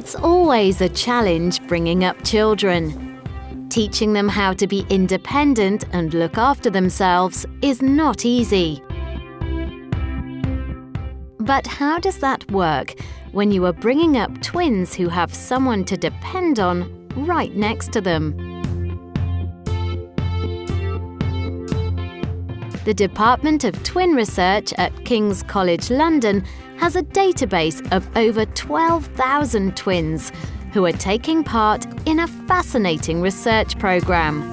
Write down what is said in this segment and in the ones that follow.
It's always a challenge bringing up children. Teaching them how to be independent and look after themselves is not easy. But how does that work when you are bringing up twins who have someone to depend on right next to them? The Department of Twin Research at King's College London has a database of over 12,000 twins who are taking part in a fascinating research programme.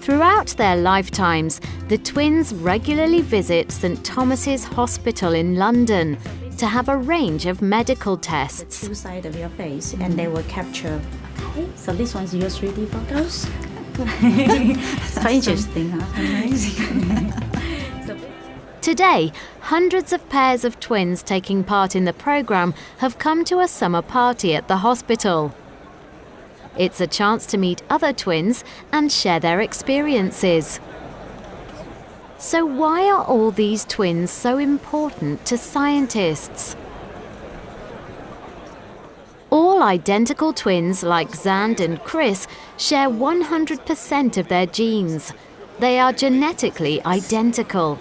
Throughout their lifetimes, the twins regularly visit St Thomas's Hospital in London to have a range of medical tests. Two sides of your face, and they will capture. Okay, so this one's your 3D photos. It's quite interesting, huh? Amazing. Today, hundreds of pairs of twins taking part in the programme have come to a summer party at the hospital. It's a chance to meet other twins and share their experiences. So why are all these twins so important to scientists? All identical twins like Xand and Chris share 100% of their genes. They are genetically identical.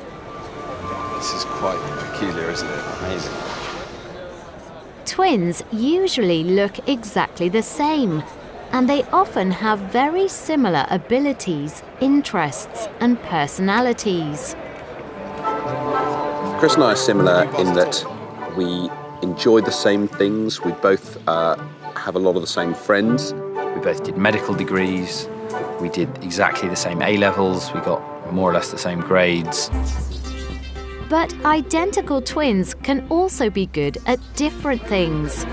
This is quite peculiar, isn't it? Amazing. Twins usually look exactly the same, and they often have very similar abilities, interests, and personalities. Chris and I are similar in that we enjoy the same things. We both have a lot of the same friends. We both did medical degrees. We did exactly the same A-levels. We got more or less the same grades. But identical twins can also be good at different things.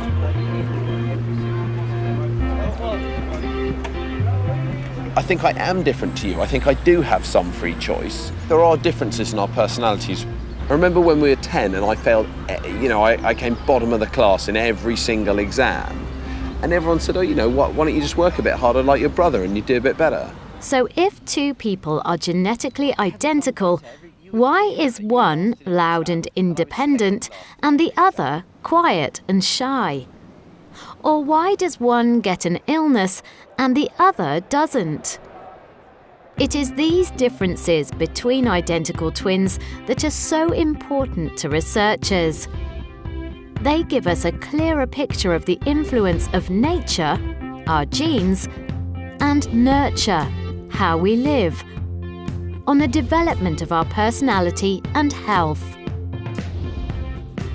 I think I am different to you. I think I do have some free choice. There are differences in our personalities. I remember when we were 10 and I failed, I came bottom of the class in every single exam. And everyone said, why don't you just work a bit harder like your brother and you do a bit better? So if two people are genetically identical, why is one loud and independent and the other quiet and shy? Or why does one get an illness and the other doesn't? It is these differences between identical twins that are so important to researchers. They give us a clearer picture of the influence of nature, our genes, and nurture, how we live, on the development of our personality and health.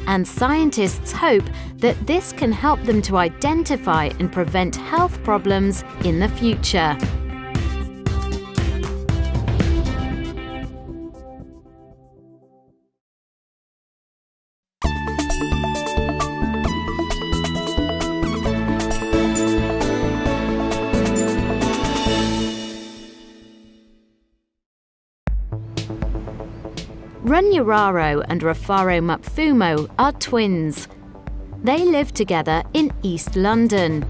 And scientists hope that this can help them to identify and prevent health problems in the future. Runyararo and Rufaro Mapfumo are twins. They live together in East London.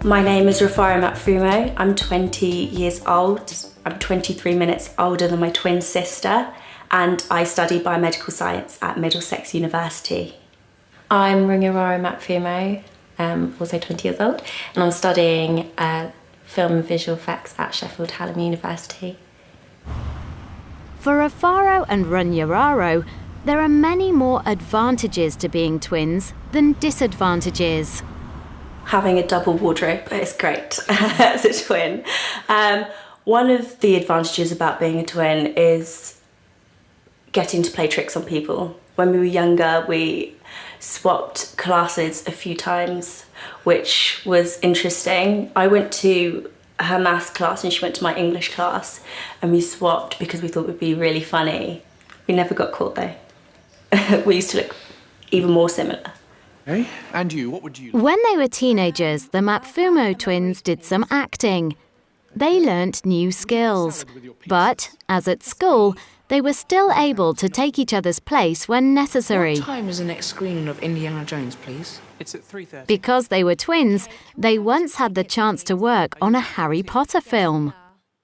My name is Rufaro Mapfumo. I'm 20 years old. I'm 23 minutes older than my twin sister, and I study biomedical science at Middlesex University. I'm Runyararo Mapfumo, also 20 years old, and I'm studying film and visual effects at Sheffield Hallam University. For Rufaro and Runyararo, there are many more advantages to being twins than disadvantages. Having a double wardrobe is great as a twin. One of the advantages about being a twin is getting to play tricks on people. When we were younger, we swapped classes a few times, which was interesting. I went to her maths class and she went to my English class, and we swapped because we thought it would be really funny. We never got caught though. We used to look even more similar. Hey, and you, what would you... When they were teenagers, the Mapfumo twins did some acting. They learnt new skills, but, as at school, they were still able to take each other's place when necessary. What time is the next screening of Indiana Jones, please? It's at 3:30. Because they were twins, they once had the chance to work on a Harry Potter film.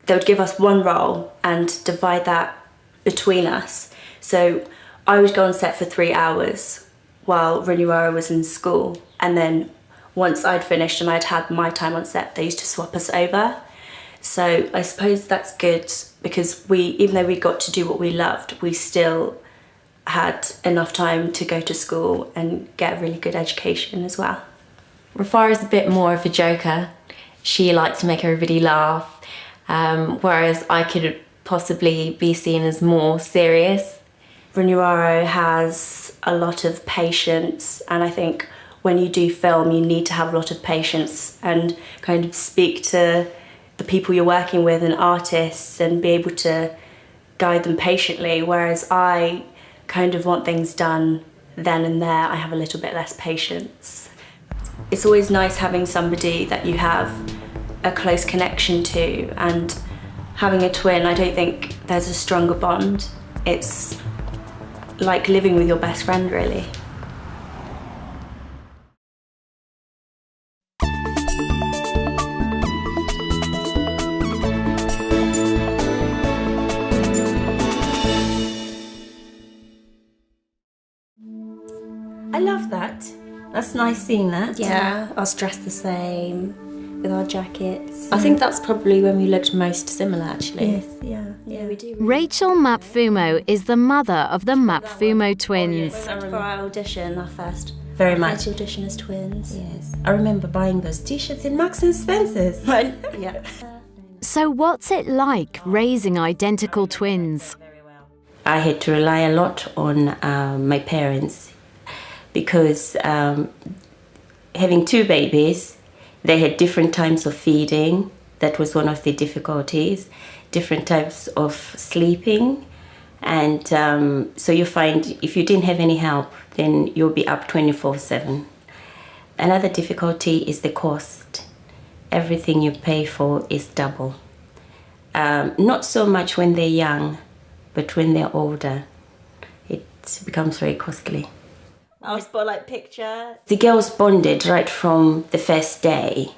They would give us one role and divide that between us. So I would go on set for 3 hours while Renuara was in school. And then once I'd finished and I'd had my time on set, they used to swap us over. So I suppose that's good because even though we got to do what we loved, we still had enough time to go to school and get a really good education as well. Rufara's a bit more of a joker. She likes to make everybody laugh, whereas I could possibly be seen as more serious. Renuara has a lot of patience, and I think when you do film you need to have a lot of patience and kind of speak to the people you're working with and artists and be able to guide them patiently, whereas I kind of want things done then and there. I have a little bit less patience. It's always nice having somebody that you have a close connection to, and having a twin, I don't think there's a stronger bond. It's like living with your best friend, really. I love that. That's nice seeing that. Yeah, us dressed the same with our jackets. I think that's probably when we looked most similar, actually. Yes, yeah, we do. Rachel Mapfumo is the mother of the Mapfumo twins. For our audition, our first Very much. audition as twins. Yes. I remember buying those t-shirts in Marks and Spencer's. Yeah. So what's it like raising identical twins? I had to rely a lot on my parents because having two babies, they had different times of feeding. That was one of the difficulties. Different types of sleeping. And so you find if you didn't have any help, then you'll be up 24/7. Another difficulty is the cost. Everything you pay for is double. Not so much when they're young, but when they're older, it becomes very costly. Our spotlight picture. The girls bonded right from the first day.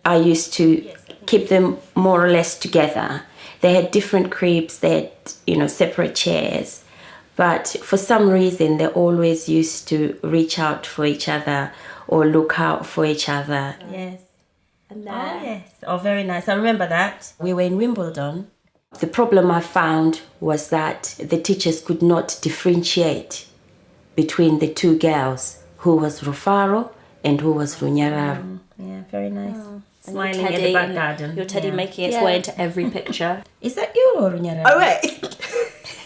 I used to keep them more or less together. They had different cribs, they had, separate chairs. But for some reason, they always used to reach out for each other or look out for each other. Yes. And yes. Oh, very nice. I remember that. We were in Wimbledon. The problem I found was that the teachers could not differentiate between the two girls, who was Rufaro and who was Runyararo. Yeah, very nice. Smiling at the back garden. Your teddy Yeah. making its way into every picture. Is that you or Runyararo? Oh, wait.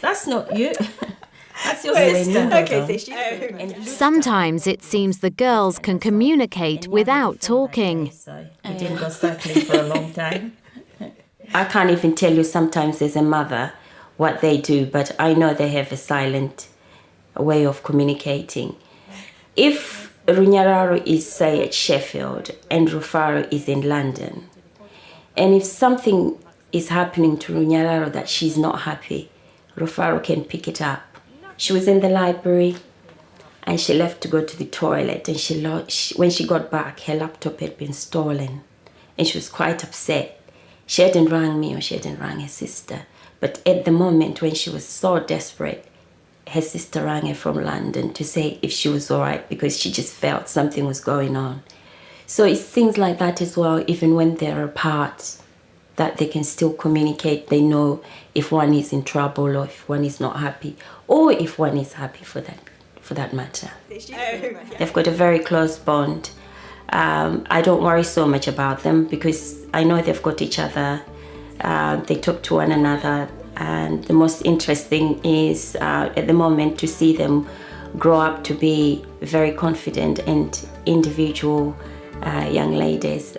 That's not you. That's your sister. Okay, so she's... Sometimes it seems the girls can communicate without talking. So we didn't go cycling for a long time. I can't even tell you sometimes as a mother what they do, but I know they have a silent way of communicating. If Runyararo is, say, at Sheffield and Rufaro is in London, and if something is happening to Runyararo that she's not happy, Rufaro can pick it up. She was in the library and she left to go to the toilet, and when she got back, her laptop had been stolen and she was quite upset. She hadn't rang me or she hadn't rang her sister, but at the moment when she was so desperate, her sister rang her from London to say if she was all right because she just felt something was going on. So it's things like that as well, even when they're apart, that they can still communicate. They know if one is in trouble or if one is not happy, or if one is happy for that matter. They've got a very close bond. I don't worry so much about them because I know they've got each other. They talk to one another. And the most interesting is at the moment to see them grow up to be very confident and individual young ladies.